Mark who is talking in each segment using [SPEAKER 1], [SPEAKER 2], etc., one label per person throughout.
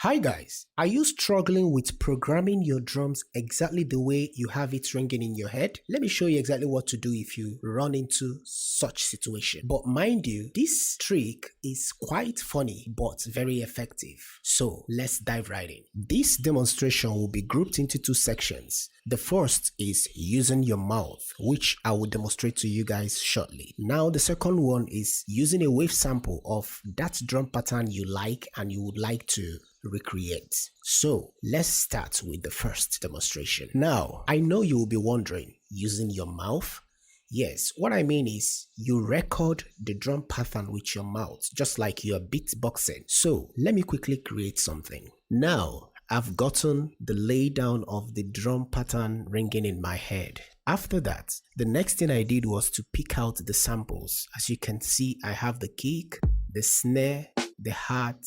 [SPEAKER 1] Hi guys, are you struggling with programming your drums exactly the way you have it ringing in your head? Let me show you exactly what to do if you run into such situation. But mind you, this trick is quite funny but very effective. So let's dive right in. This demonstration will be grouped into two sections. The first is using your mouth, which I will demonstrate to you guys shortly. Now the second one is using a wave sample of that drum pattern you like and you would like to recreate. So let's start with the first demonstration. Now, I know you will be wondering, using your mouth? Yes, what I mean is you record the drum pattern with your mouth, just like you're beatboxing. So let me quickly create something. Now, I've gotten the laydown of the drum pattern ringing in my head. After that, the next thing I did was to pick out the samples. As you can see, I have the kick, the snare, the hat,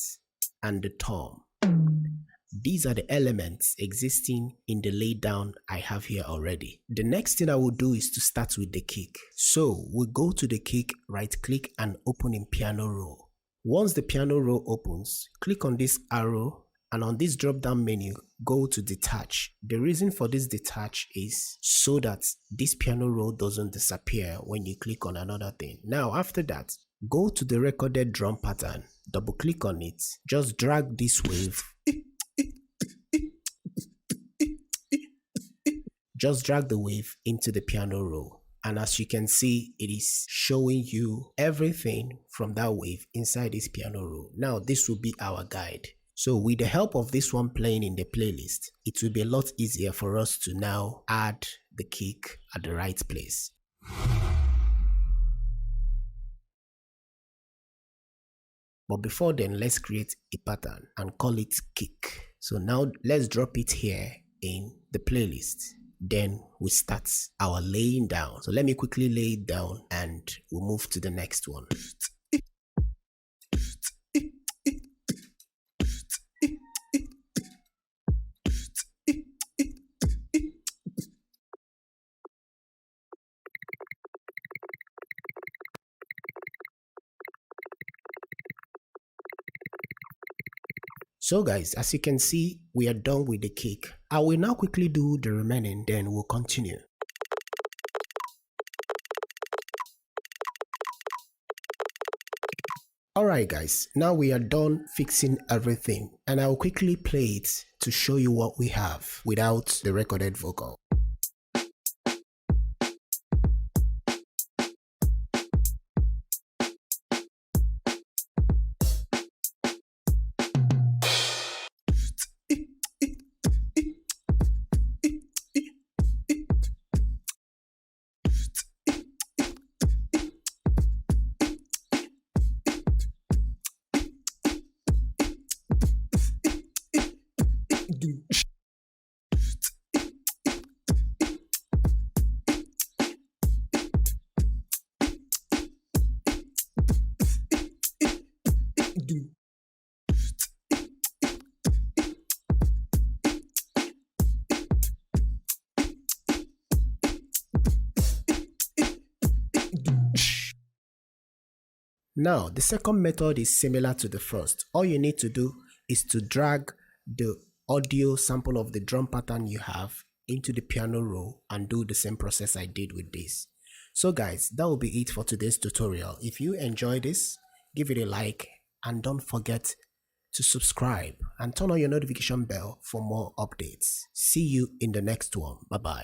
[SPEAKER 1] and the tom. These are the elements existing in the laydown I have here already. The next thing I will do is to start with the kick. So we go to the kick, right click and open in piano roll. Once the piano roll opens, click on this arrow and on this drop down menu, go to detach. The reason for this detach is so that this piano roll doesn't disappear when you click on another thing. Now after that, go to the recorded drum pattern, double click on it, just drag this wave. Just drag the wave into the piano roll. And as you can see, it is showing you everything from that wave inside this piano roll. Now this will be our guide. So with the help of this one playing in the playlist, it will be a lot easier for us to now add the kick at the right place. But before then, let's create a pattern and call it kick. So now let's drop it here in the playlist. Then we start our laying down. So let me quickly lay it down and we'll move to the next one. So guys, as you can see, we are done with the kick. I will now quickly do the remaining, then we'll continue. Alright guys, now we are done fixing everything and I'll quickly play it to show you what we have without the recorded vocal. Now, the second method is similar to the first. All you need to do is to drag the audio sample of the drum pattern you have into the piano roll and do the same process I did with this. So guys, that will be it for today's tutorial. If you enjoyed this, give it a like and don't forget to subscribe and turn on your notification bell for more updates. See you in the next one. Bye bye.